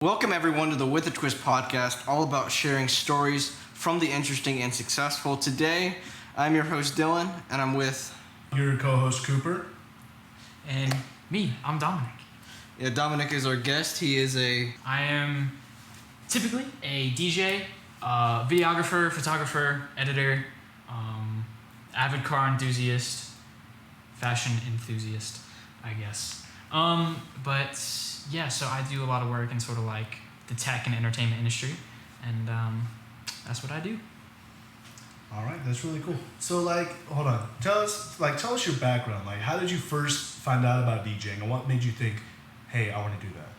Welcome everyone to the WithATwist Podcast, all about sharing stories from the interesting and successful. Today, I'm your host Dylan, and I'm with your co-host Cooper. And me, I'm Dominic. Yeah, Dominic is our guest. I am typically a DJ, videographer, photographer, editor, avid car enthusiast, fashion enthusiast, I guess. So I do a lot of work in sort of like the tech and entertainment industry, and that's what I do. All right, that's really cool. So, hold on. Tell us your background. How did you first find out about DJing, and what made you think, hey, I want to do that?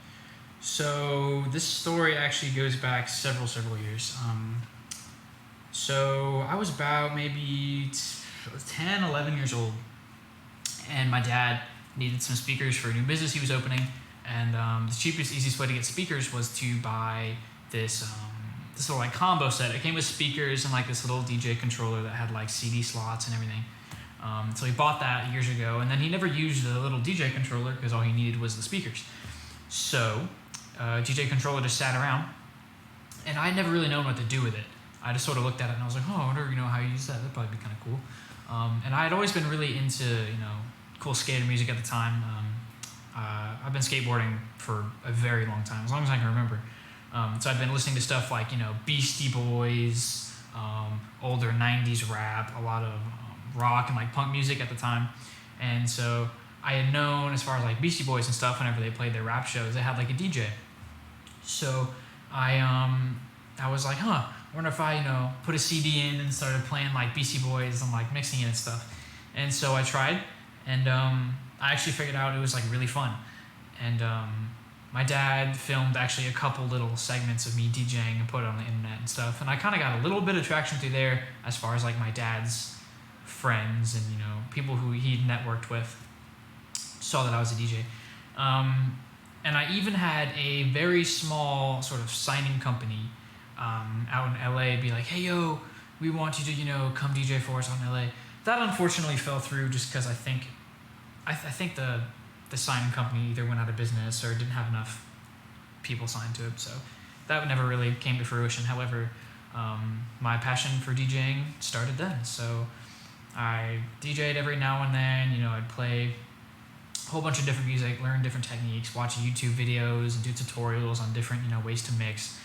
So this story actually goes back several years. So I was about maybe 10, 11 years old, and my dad needed some speakers for a new business he was opening, and the cheapest, easiest way to get speakers was to buy this little combo set. It came with speakers and this little DJ controller that had CD slots and everything. So he bought that years ago, and then he never used the little DJ controller because all he needed was the speakers. So DJ controller just sat around, and I never really known what to do with it. I just sort of looked at it and I was like, I wonder how you use that. That'd probably be kind of cool. And I had always been really into cool skater music at the time. I've been skateboarding for a very long time, as long as I can remember. So I've been listening to stuff like Beastie Boys, older 90s rap, a lot of rock and punk music at the time. And so I had known, as far as Beastie Boys and stuff, whenever they played their rap shows, they had a DJ. So I was like, I wonder if I put a CD in and started playing Beastie Boys and mixing it and stuff. And so I tried, and I actually figured out it was really really And my dad filmed actually a couple little segments of me DJing and put it on the internet and stuff. And I kind of got a little bit of traction through there, as far as my dad's friends and people who he networked with saw that I was a DJ. And I even had a very small sort of signing company out in LA be like, hey yo, we want you to come DJ for us on LA. That unfortunately fell through just because I think the signing company either went out of business or didn't have enough people signed to it, so that never really came to fruition. However, my passion for DJing started then, so I DJ'd every now and then. I'd play a whole bunch of different music, learn different techniques, watch YouTube videos, and do tutorials on different ways to mix.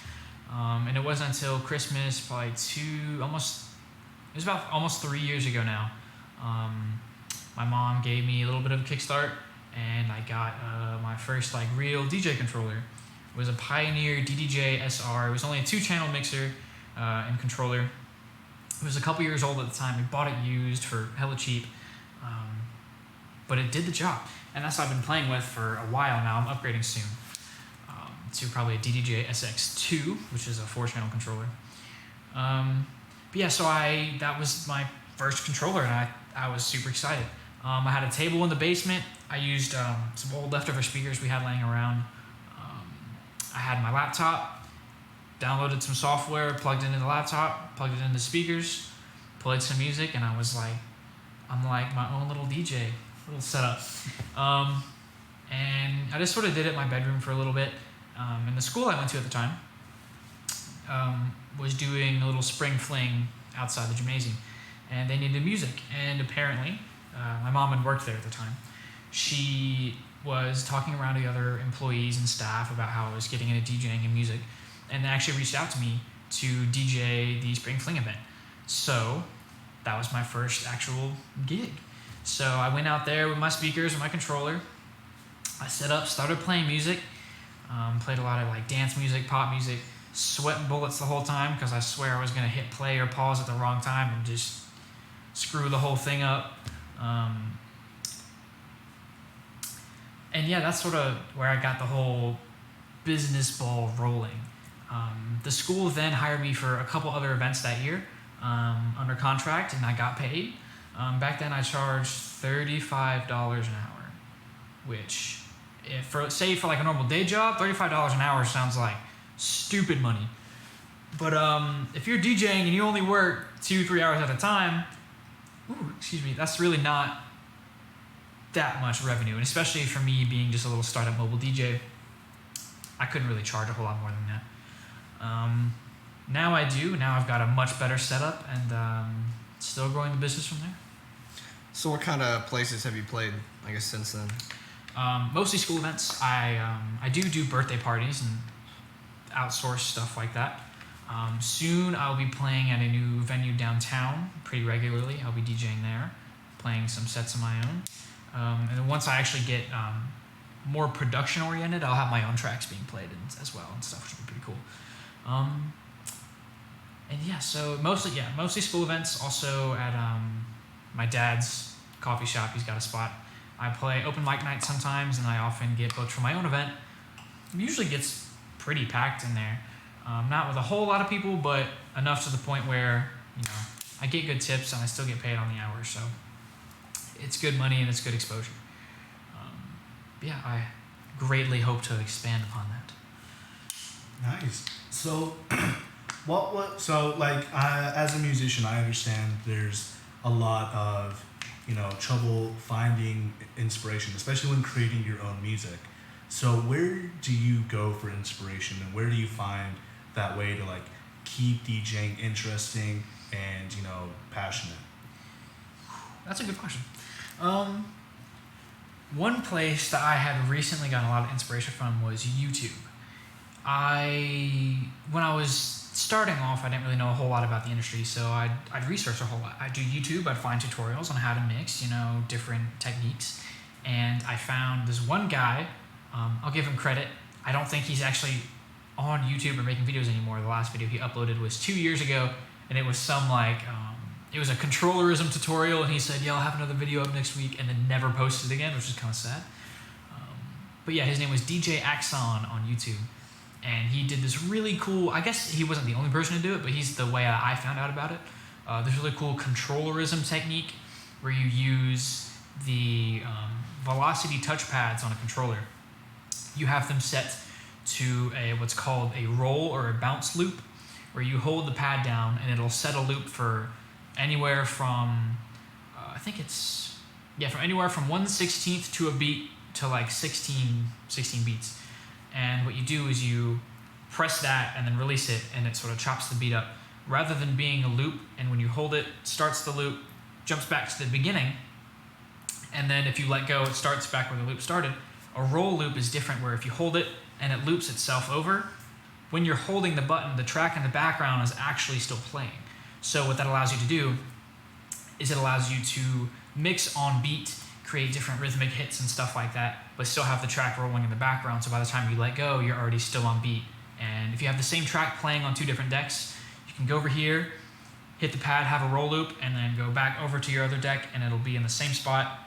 And it wasn't until Christmas, probably about almost 3 years ago now. My mom gave me a little bit of a kickstart, and I got my first real DJ controller. It was a Pioneer DDJ SR. It was only a 2-channel mixer and controller. It was a couple years old at the time. We bought it used for hella cheap, but it did the job. And that's what I've been playing with for a while now. I'm upgrading soon to probably a DDJ SX2, which is a 4-channel controller. So that was my first controller, and I was super excited. I had a table in the basement. I used some old leftover speakers we had laying around. I had my laptop, downloaded some software, plugged it into the laptop, plugged it into the speakers, played some music, and I'm my own little DJ, little setup. And I just sort of did it in my bedroom for a little bit. And the school I went to at the time was doing a little spring fling outside the gymnasium, and they needed music. And apparently, my mom had worked there at the time. She was talking around to the other employees and staff about how I was getting into DJing and music, and they actually reached out to me to DJ the Spring Fling event. So that was my first actual gig. So I went out there with my speakers and my controller. I set up, started playing music, played a lot of dance music, pop music, sweating bullets the whole time because I swear I was going to hit play or pause at the wrong time and just screw the whole thing up. And yeah, that's sort of where I got the whole business ball rolling. The school then hired me for a couple other events that year under contract, and I got paid. Back then I charged $35 an hour, which for a normal day job, $35 an hour sounds like stupid money. But if you're DJing and you only work 2-3 hours at a time, that's really not that much revenue, and especially for me being just a little startup mobile DJ. I couldn't really charge a whole lot more than that. Now I do. Now I've got a much better setup, and still growing the business from there. So what kind of places have you played, I guess, since then? Mostly school events. I do birthday parties and outsource stuff like that. Soon I'll be playing at a new venue downtown pretty regularly. I'll be DJing there, playing some sets of my own. And then once I actually get more production oriented, I'll have my own tracks being played as well and stuff, which will be pretty cool. And yeah, so mostly school events. Also at my dad's coffee shop, he's got a spot. I play open mic nights sometimes, and I often get booked for my own event. It usually gets pretty packed in there. Not with a whole lot of people, but enough to the point where, I get good tips and I still get paid on the hour. So it's good money and it's good exposure. Yeah, I greatly hope to expand upon that. Nice. So, as a musician, I understand there's a lot of, trouble finding inspiration, especially when creating your own music. So where do you go for inspiration, and where do you find that way to keep DJing interesting and, passionate? That's a good question. One place that I had recently gotten a lot of inspiration from was YouTube. When I was starting off, I didn't really know a whole lot about the industry, so I'd research a whole lot. I'd do YouTube, I'd find tutorials on how to mix, different techniques. And I found this one guy, I'll give him credit. I don't think he's actually on YouTube or making videos anymore. The last video he uploaded was 2 years ago, and it was it was a controllerism tutorial, and he said, yeah, I'll have another video up next week, and then never posted again, which is kind of sad. But yeah, his name was DJ Axon on YouTube, and he did this really cool, I guess he wasn't the only person to do it, but he's the way I found out about it. This really cool controllerism technique where you use the velocity touchpads on a controller. You have them set to what's called a roll or a bounce loop, where you hold the pad down and it'll set a loop for anywhere from, from anywhere from 1/16 to a beat to 16 beats. And what you do is you press that and then release it, and it sort of chops the beat up. Rather than being a loop, and when you hold it, starts the loop, jumps back to the beginning, and then if you let go, it starts back where the loop started. A roll loop is different, where if you hold it and it loops itself over, when you're holding the button, the track in the background is actually still playing. So what that allows you to do is it allows you to mix on beat, create different rhythmic hits and stuff like that, but still have the track rolling in the background. So by the time you let go, you're already still on beat. And if you have the same track playing on two different decks, you can go over here, hit the pad, have a roll loop, and then go back over to your other deck, and it'll be in the same spot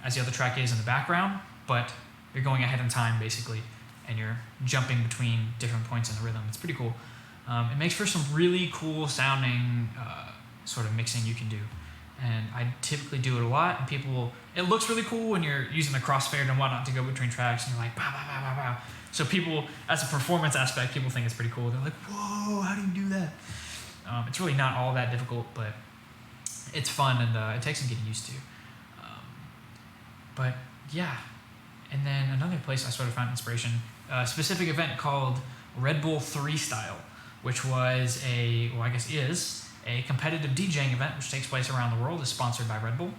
as the other track is in the background, but you're going ahead in time basically, and you're jumping between different points in the rhythm. It's pretty cool. It makes for some really cool sounding sort of mixing you can do. And I typically do it a lot, and it looks really cool when you're using the crossfader and whatnot to go between tracks, and you're like, bow, bow, bow, bow, bow. So people, as a performance aspect, people think it's pretty cool. They're like, whoa, how do you do that? It's really not all that difficult, but it's fun, and it takes some getting used to. But yeah, and then another place I sort of found inspiration, a specific event called Red Bull 3 Style, which was is a competitive DJing event which takes place around the world, is sponsored by Red Bull.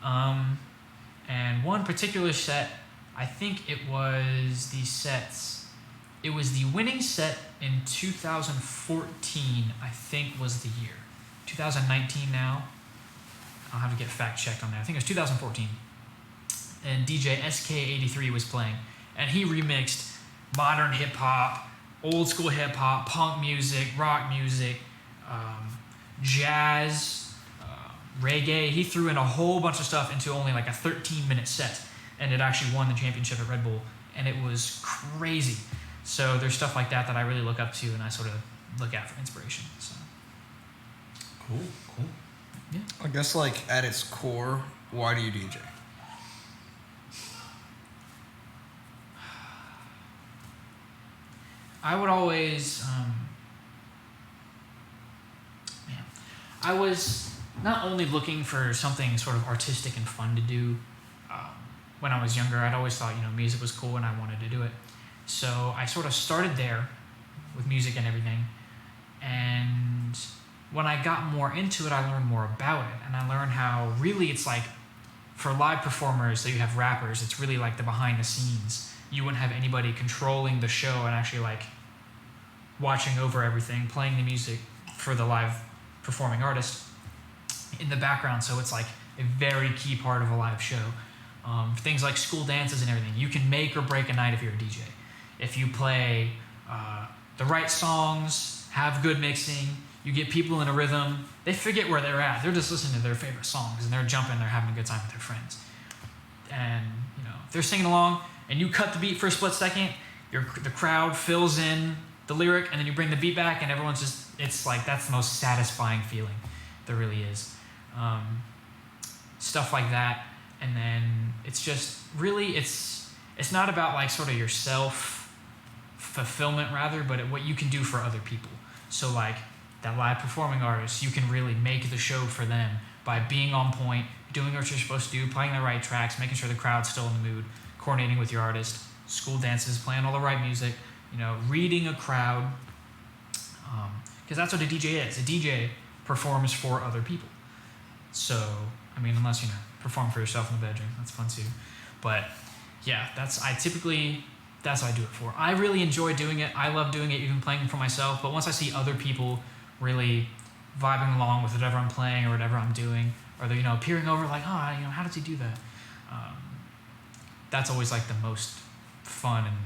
And one particular set, I think it was the winning set in 2014, I think was the year. 2019 now. I'll have to get fact checked on that. I think it was 2014. And DJ SK83 was playing, and he remixed modern hip hop, old school hip hop, punk music, rock music, jazz, reggae. He threw in a whole bunch of stuff into only a 13-minute set, and it actually won the championship at Red Bull, and it was crazy. So there's stuff like that I really look up to, and I sort of look at for inspiration. So cool. Yeah. I guess at its core, why do you DJ? I would always, I was not only looking for something sort of artistic and fun to do. When I was younger, I'd always thought, music was cool and I wanted to do it. So I sort of started there with music and everything. And when I got more into it, I learned more about it. And I learned how really it's like, for live performers, so you have rappers, it's really like the behind the scenes. You wouldn't have anybody controlling the show and actually like watching over everything, playing the music for the live performing artist in the background. So it's like a very key part of a live show. Things like school dances and everything. You can make or break a night if you're a DJ. If you play the right songs, have good mixing, you get people in a rhythm, they forget where they're at. They're just listening to their favorite songs and they're jumping, they're having a good time with their friends. And if they're singing along and you cut the beat for a split second, the crowd fills in the lyric and then you bring the beat back and everyone's just, it's like, that's the most satisfying feeling there really is. Stuff like that. And then it's just really, it's not about like sort of your self-fulfillment rather, but what you can do for other people. So like that live performing artist, you can really make the show for them by being on point, doing what you're supposed to do, playing the right tracks, making sure the crowd's still in the mood, coordinating with your artist, school dances, playing all the right music, reading a crowd. Because that's what a DJ is. A DJ performs for other people. So, unless perform for yourself in the bedroom, that's fun too. But yeah, that's what I do it for. I really enjoy doing it. I love doing it, even playing for myself. But once I see other people really vibing along with whatever I'm playing or whatever I'm doing, or they're peering over like, how does he do that? That's always like the most fun and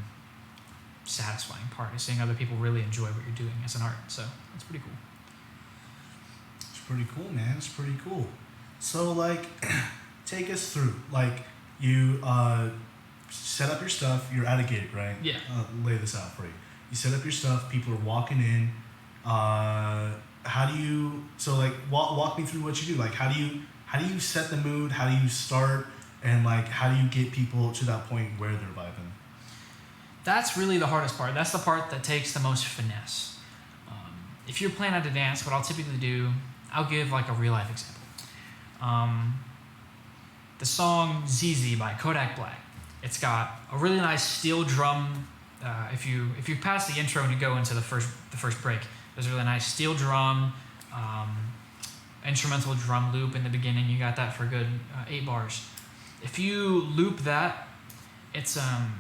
satisfying part, is seeing other people really enjoy what you're doing as an art. So it's pretty cool. It's pretty cool, man. It's pretty cool. So like, take us through. Like, you set up your stuff. You're at a gig, right? Yeah. Lay this out for you. You set up your stuff. People are walking in. How do you? So like, walk me through what you do. Like, how do you set the mood? How do you start? And like, how do you get people to that point where they're vibing? That's really the hardest part. That's the part that takes the most finesse. If you're playing at a dance, what I'll typically do, I'll give like a real life example. The song ZZ by Kodak Black. It's got a really nice steel drum. If you pass the intro and you go into the first break, there's a really nice steel drum, instrumental drum loop in the beginning. You got that for a good 8 bars. If you loop that, it's a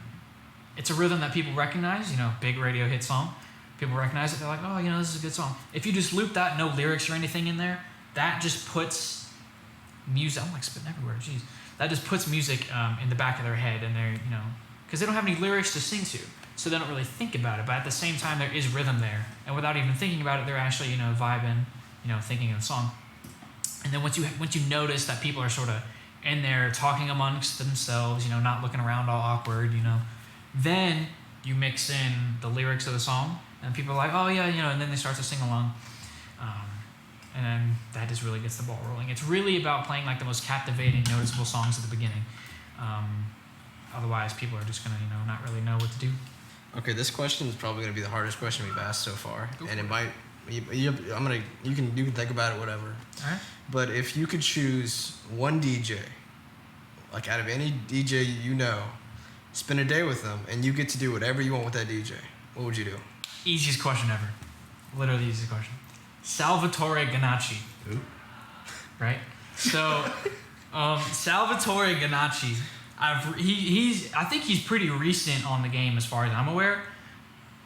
rhythm that people recognize. Big radio hit song. People recognize it. They're like, oh, this is a good song. If you just loop that, no lyrics or anything in there, that just puts music. I'm like spitting everywhere. Jeez. That just puts music in the back of their head, and they're because they don't have any lyrics to sing to, so they don't really think about it. But at the same time, there is rhythm there, and without even thinking about it, they're actually vibing, thinking of the song. And then once you notice that people are sort of in there talking amongst themselves, not looking around all awkward, then you mix in the lyrics of the song, and people are like, oh yeah, and then they start to sing along. And then that just really gets the ball rolling. It's really about playing like the most captivating, noticeable songs at the beginning. Otherwise, people are just gonna, not really know what to do. Okay, this question is probably gonna be the hardest question we've asked so far, and it might. You can think about it, whatever. All right. But if you could choose one DJ, like out of any DJ spend a day with them, and you get to do whatever you want with that DJ, what would you do? Easiest question ever. Literally the easiest question. Salvatore Gannouchi. Who? Right? So, Salvatore Gannouchi, I think he's pretty recent on the game as far as I'm aware.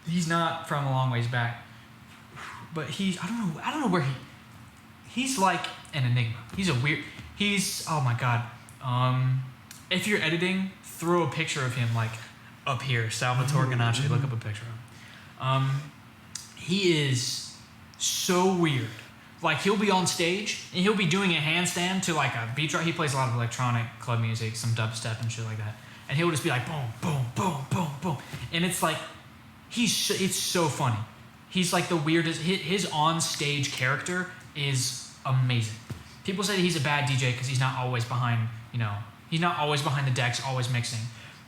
He's not from a long ways back. But I don't know where he's like an enigma. Oh my God. If you're editing, throw a picture of him like up here, Salvatore Gannouchi, look up a picture of him. He is so weird. Like, he'll be on stage and he'll be doing a handstand to like a beat drop. He plays a lot of electronic club music, some dubstep and shit like that. And he'll just be like boom, boom, boom, boom, boom. And it's like, it's so funny. He's like the weirdest. His on-stage character is amazing. People say that he's a bad DJ because he's not always behind, he's not always behind the decks, always mixing.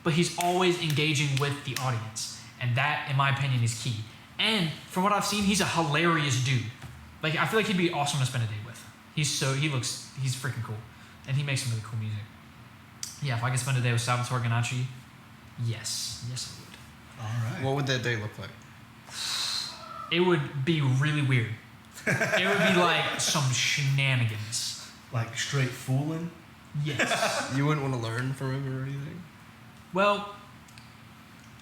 But he's always engaging with the audience. And that, in my opinion, is key. And from what I've seen, he's a hilarious dude. Like, I feel like he'd be awesome to spend a day with. He's freaking cool. And he makes some really cool music. Yeah, if I could spend a day with Salvatore Gannouchi, yes I would. All right. What would that day look like? It would be really weird. It would be like some shenanigans. Like straight fooling? Yes. You wouldn't want to learn from him or anything? Well,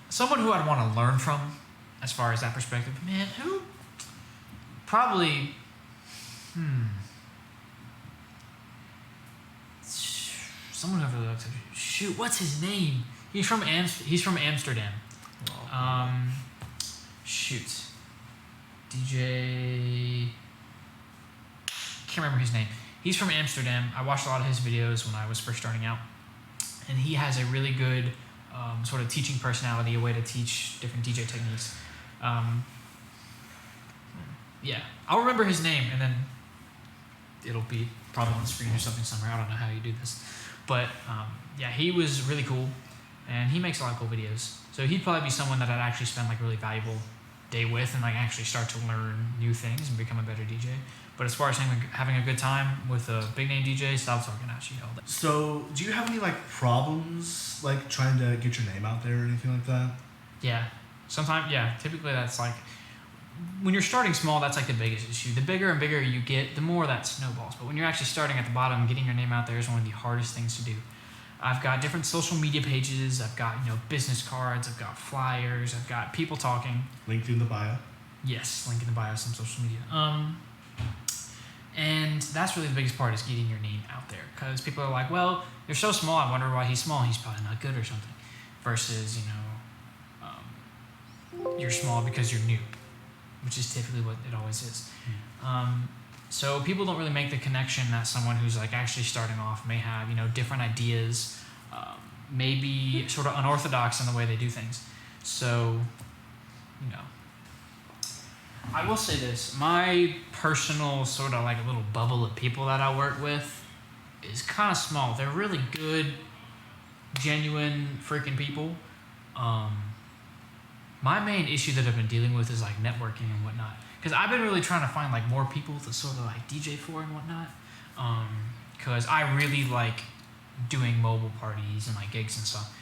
someone who I'd want to learn from, as far as that perspective, man, who? Probably, someone who really looks. Shoot, what's his name? He's from Amsterdam. Shoot. DJ. Can't remember his name. He's from Amsterdam. I watched a lot of his videos when I was first starting out, and he has a really good sort of teaching personality, a way to teach different DJ techniques. Yeah, I'll remember his name, and then it'll be probably on the screen or something somewhere. I don't know how you do this, but yeah, he was really cool, and he makes a lot of cool videos. So he'd probably be someone that I'd actually spend like a really valuable day with, and like actually start to learn new things and become a better DJ. But as far as having a good time with a big name DJ, Salvatore Gannouchi, all that. So, do you have any like problems like trying to get your name out there or anything like that? Yeah, sometimes. Yeah, typically that's like when you're starting small. That's like the biggest issue. The bigger and bigger you get, the more that snowballs. But when you're actually starting at the bottom, getting your name out there is one of the hardest things to do. I've got different social media pages. I've got business cards. I've got flyers. I've got people talking. Linked in the bio. Yes, link in the bio, some social media. And that's really the biggest part, is getting your name out there. Because people are like, well, you're so small, I wonder why he's small. He's probably not good or something. Versus, you're small because you're new, which is typically what it always is. So people don't really make the connection that someone who's like actually starting off may have, different ideas, maybe sort of unorthodox in the way they do things. So, I will say this, my personal sort of like a little bubble of people that I work with is kind of small. They're really good, genuine freaking people. My main issue that I've been dealing with is like networking and whatnot. Because I've been really trying to find like more people to sort of like DJ for and whatnot. Because I really like doing mobile parties and like gigs and stuff.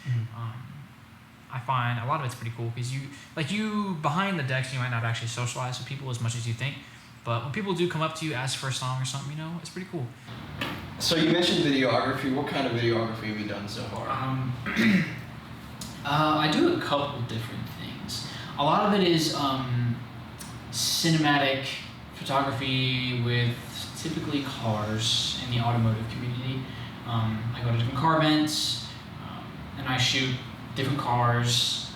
I find a lot of it's pretty cool because you behind the decks, you might not actually socialize with people as much as you think. But when people do come up to you, ask for a song or something, it's pretty cool. So you mentioned videography. What kind of videography have you done so far? I do a couple different things. A lot of it is cinematic photography with typically cars in the automotive community. I go to different car events and I shoot different cars,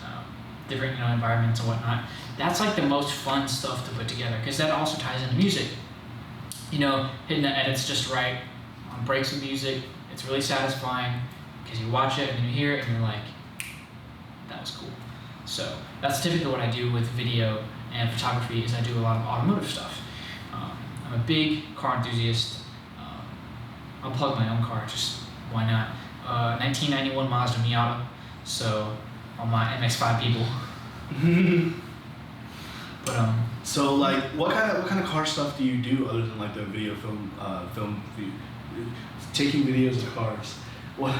different environments and whatnot. That's like the most fun stuff to put together because that also ties into music. Hitting the edits just right on breaks of music, it's really satisfying because you watch it and you hear it and you're like, that was cool. So that's typically what I do with video and photography is I do a lot of automotive stuff. I'm a big car enthusiast. I'll plug my own car, just why not? 1991 Mazda Miata. So all my MX-5 people. But So like, what kind of car stuff do you do other than like the video taking videos of cars? What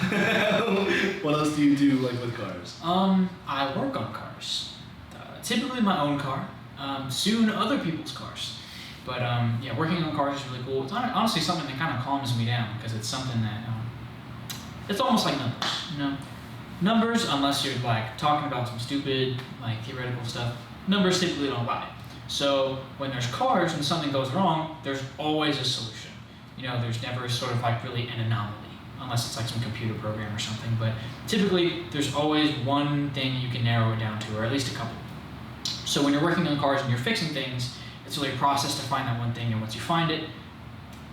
else do you do like with cars? I work on cars. Typically my own car. Soon other people's cars. But yeah, working on cars is really cool. It's honestly something that kind of calms me down because it's something that it's almost like numbers. Numbers, unless you're like talking about some stupid like theoretical stuff, numbers typically don't lie. So when there's cars and something goes wrong, there's always a solution. There's never sort of like really an anomaly, unless it's like some computer program or something. But typically there's always one thing you can narrow it down to, or at least a couple. So when you're working on cars and you're fixing things, it's really a process to find that one thing, and once you find it,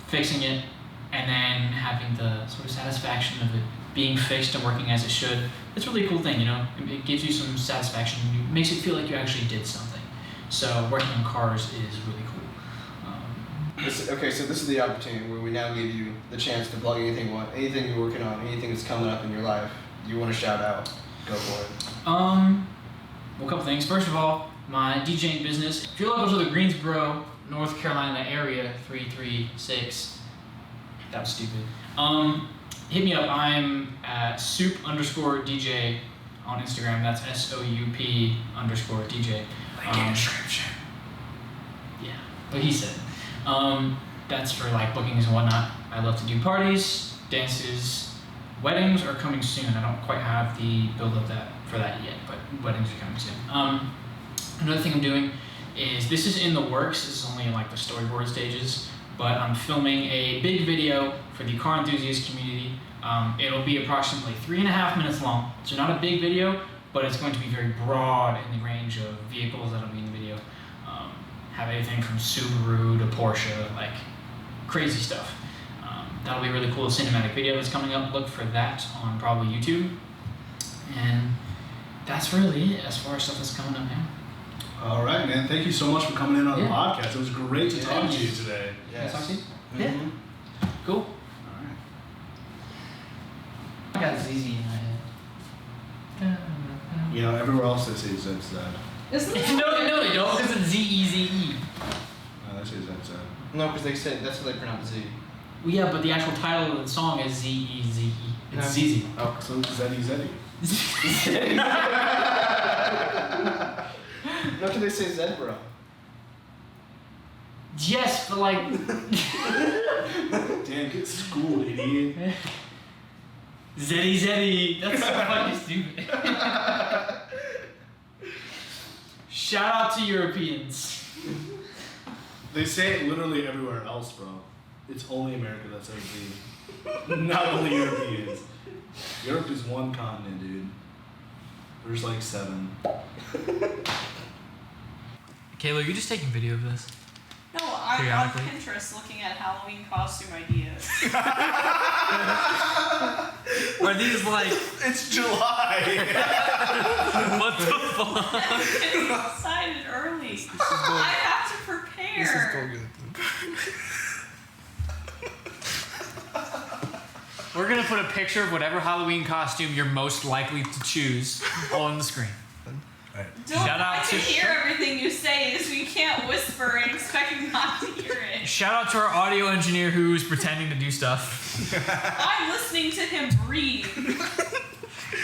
fixing it, and then having the sort of satisfaction of it being fixed and working as it should, it's a really cool thing, It gives you some satisfaction. It makes it feel like you actually did something. So working on cars is really cool. Okay, so this is the opportunity where we now give you the chance to plug anything you're working on, anything that's coming up in your life you want to shout out. Go for it. Well, a couple things. First of all, my DJing business. If you're local to the Greensboro, North Carolina area, 336. That was stupid. Hit me up. I'm at soup_DJ on Instagram. That's SOUP_DJ. Link in description. Yeah, what he said. That's for like bookings and whatnot. I love to do parties, dances. Weddings are coming soon. I don't quite have the build up for that yet, but weddings are coming soon. Another thing I'm doing is, this is in the works. This is only in like the storyboard stages, but I'm filming a big video for the car enthusiast community. It'll be approximately 3.5 minutes long. So not a big video, but it's going to be very broad in the range of vehicles that'll be in the video. Have anything from Subaru to Porsche, like crazy stuff. That'll be a really cool cinematic video that's coming up. Look for that on probably YouTube. And that's really it as far as stuff that's coming up now. All right, man. Thank you so much for coming in on the podcast. It was great to talk to you today. Yes. Talk to you? Mm-hmm. Yeah. Cool. All right. I got ZZ in my head. You know, everywhere else they say ZZ. Isn't it? No, they don't, because it's ZEZE. No, they say ZZ. No, because they said that's how they pronounce Z. Well, yeah, but the actual title of the song is ZEZE. It's ZZ. Oh, so Zeddy Zeddy. No, because they say zebra. Yes, but like... Damn, get schooled, idiot. Zeddy. That's so fucking stupid. Shout out to Europeans. They say it literally everywhere else, bro. It's only America that says Z. Not only Europeans. Europe is one continent, dude. There's like 7. Kayla, are you just taking video of this? No, I'm on Periodically. Pinterest looking at Halloween costume ideas. Are these like... It's July! What the fuck? I'm getting excited early. I have to prepare. This is going good. We're gonna put a picture of whatever Halloween costume you're most likely to choose on the screen. Don't Shout out I can to- hear everything you say, so you can't whisper and expect me not to hear it. Shout out to our audio engineer who's pretending to do stuff. I'm listening to him breathe.